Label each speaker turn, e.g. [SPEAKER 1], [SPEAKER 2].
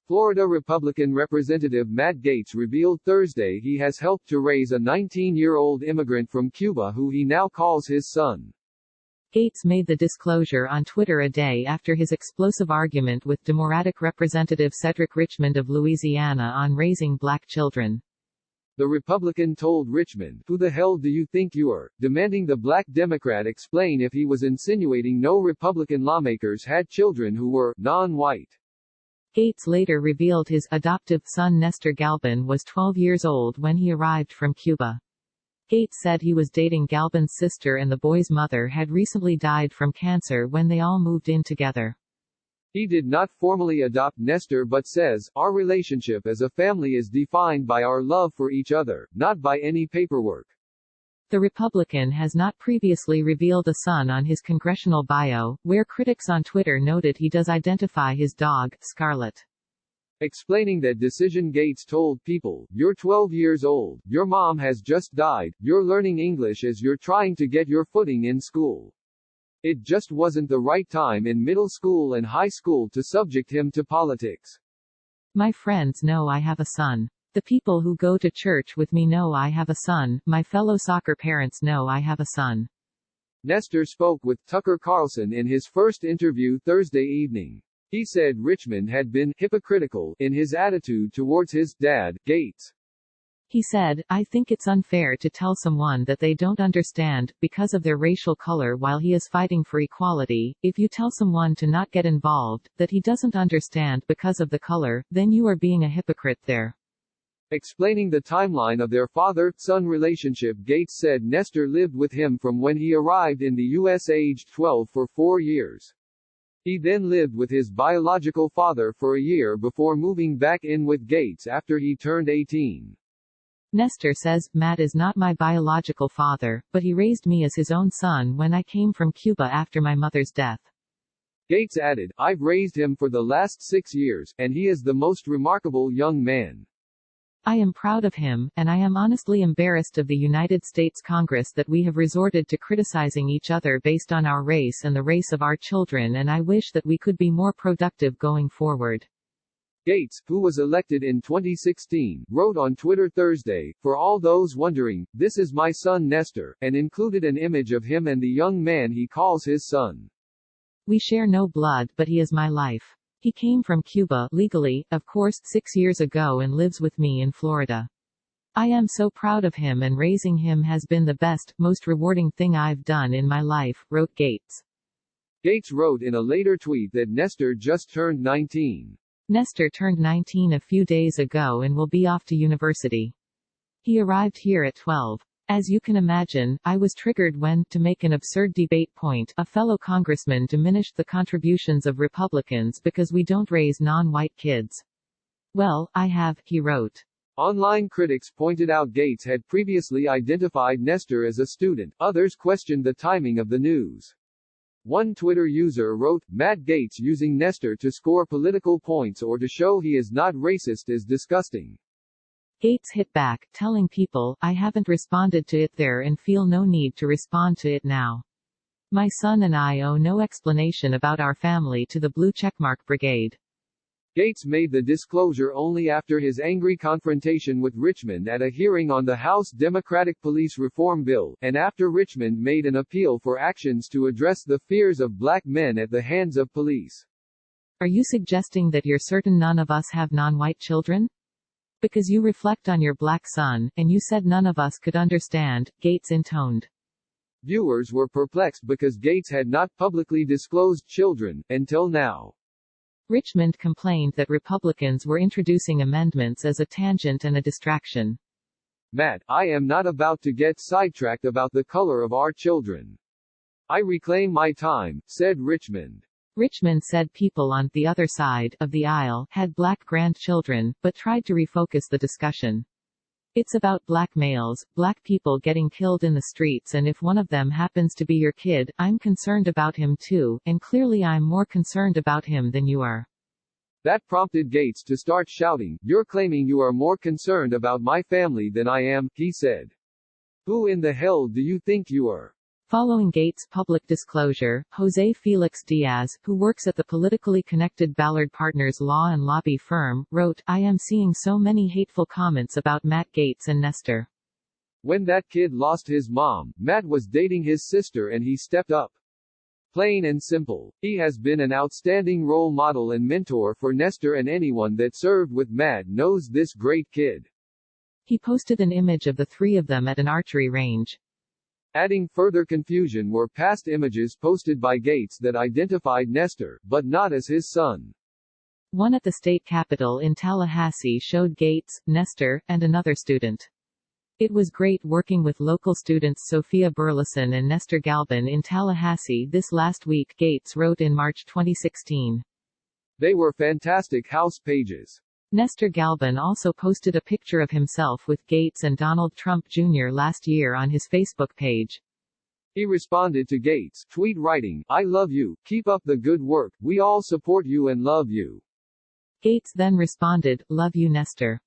[SPEAKER 1] Florida Republican Representative Matt Gaetz revealed Thursday he has helped to raise a 19-year-old immigrant from Cuba who he now calls his son.
[SPEAKER 2] Gaetz made the disclosure on Twitter a day after his explosive argument with Democratic Representative Cedric Richmond of Louisiana on raising black children.
[SPEAKER 1] The Republican told Richmond, "Who the hell do you think you are?" demanding the black Democrat explain if he was insinuating no Republican lawmakers had children who were non-white.
[SPEAKER 2] Gaetz later revealed his adoptive son Nestor Galban was 12 years old when he arrived from Cuba. Gaetz said he was dating Galban's sister and the boy's mother had recently died from cancer when they all moved in together.
[SPEAKER 1] He did not formally adopt Nestor but says, "Our relationship as a family is defined by our love for each other, not by any paperwork."
[SPEAKER 2] The Republican has not previously revealed a son on his congressional bio, where critics on Twitter noted he does identify his dog, Scarlet.
[SPEAKER 1] Explaining that decision, Gaetz told people, "You're 12 years old, your mom has just died, you're learning English as you're trying to get your footing in school. It just wasn't the right time in middle school and high school to subject him to politics.
[SPEAKER 2] My friends know I have a son. The people who go to church with me know I have a son, my fellow soccer parents know I have a son."
[SPEAKER 1] Nestor spoke with Tucker Carlson in his first interview Thursday evening. He said Richmond had been hypocritical in his attitude towards his dad, Gaetz.
[SPEAKER 2] He said, "I think it's unfair to tell someone that they don't understand, because of their racial color while he is fighting for equality. If you tell someone to not get involved, that he doesn't understand because of the color, then you are being a hypocrite there."
[SPEAKER 1] Explaining the timeline of their father-son relationship, Gaetz said Nestor lived with him from when he arrived in the U.S. aged 12 for 4 years. He then lived with his biological father for a year before moving back in with Gaetz after he turned 18.
[SPEAKER 2] Nestor says, "Matt is not my biological father, but he raised me as his own son when I came from Cuba after my mother's death."
[SPEAKER 1] Gaetz added, "I've raised him for the last 6 years, and he is the most remarkable young man.
[SPEAKER 2] I am proud of him, and I am honestly embarrassed of the United States Congress that we have resorted to criticizing each other based on our race and the race of our children, and I wish that we could be more productive going forward."
[SPEAKER 1] Gaetz, who was elected in 2016, wrote on Twitter Thursday, "For all those wondering, this is my son Nestor," and included an image of him and the young man he calls his son.
[SPEAKER 2] "We share no blood, but he is my life. He came from Cuba, legally, of course, 6 years ago and lives with me in Florida. I am so proud of him and raising him has been the best, most rewarding thing I've done in my life," wrote Gaetz.
[SPEAKER 1] Gaetz wrote in a later tweet that Nestor just turned 19.
[SPEAKER 2] Nestor turned 19 a few days ago and will be off to university. He arrived here at 12. As you can imagine, I was triggered when, to make an absurd debate point, a fellow congressman diminished the contributions of Republicans because we don't raise non-white kids. Well, I have, he wrote.
[SPEAKER 1] Online critics pointed out Gaetz had previously identified Nestor as a student. Others questioned the timing of the news. One Twitter user wrote, "Matt Gaetz using Nestor to score political points or to show he is not racist is disgusting."
[SPEAKER 2] Gaetz hit back, telling people, "I haven't responded to it there and feel no need to respond to it now. My son and I owe no explanation about our family to the blue checkmark brigade."
[SPEAKER 1] Gaetz made the disclosure only after his angry confrontation with Richmond at a hearing on the House Democratic Police Reform Bill, and after Richmond made an appeal for actions to address the fears of black men at the hands of police.
[SPEAKER 2] "Are you suggesting that you're certain none of us have non-white children? Because you reflect on your black son, and you said none of us could understand," Gaetz intoned.
[SPEAKER 1] Viewers were perplexed because Gaetz had not publicly disclosed children, until now.
[SPEAKER 2] Richmond complained that Republicans were introducing amendments as a tangent and a distraction.
[SPEAKER 1] "Matt, I am not about to get sidetracked about the color of our children. I reclaim my time," said Richmond.
[SPEAKER 2] Richmond said people on the other side of the aisle had black grandchildren, but tried to refocus the discussion. "It's about black males, black people getting killed in the streets, and if one of them happens to be your kid, I'm concerned about him too, and clearly I'm more concerned about him than you are." That
[SPEAKER 1] prompted Gaetz to start shouting, "You're claiming you are more concerned about my family than I am," he said. "Who in the hell do you think you are?
[SPEAKER 2] Following Gaetz' public disclosure, Jose Felix Diaz, who works at the politically connected Ballard Partners law and lobby firm, wrote, "I am seeing so many hateful comments about Matt Gaetz and Nestor.
[SPEAKER 1] When that kid lost his mom, Matt was dating his sister and he stepped up. Plain and simple. He has been an outstanding role model and mentor for Nestor, and anyone that served with Matt knows this great kid."
[SPEAKER 2] He posted an image of the three of them at an archery range.
[SPEAKER 1] Adding further confusion were past images posted by Gaetz that identified Nestor, but not as his son.
[SPEAKER 2] One at the state capitol in Tallahassee showed Gaetz, Nestor, and another student. "It was great working with local students Sophia Burleson and Nestor Galban in Tallahassee this last week," Gaetz wrote in March 2016.
[SPEAKER 1] "They were fantastic house pages."
[SPEAKER 2] Nestor Galban also posted a picture of himself with Gaetz and Donald Trump Jr. last year on his Facebook page.
[SPEAKER 1] He responded to Gaetz' tweet writing, "I love you, keep up the good work, we all support you and love you."
[SPEAKER 2] Gaetz then responded, "Love you, Nestor."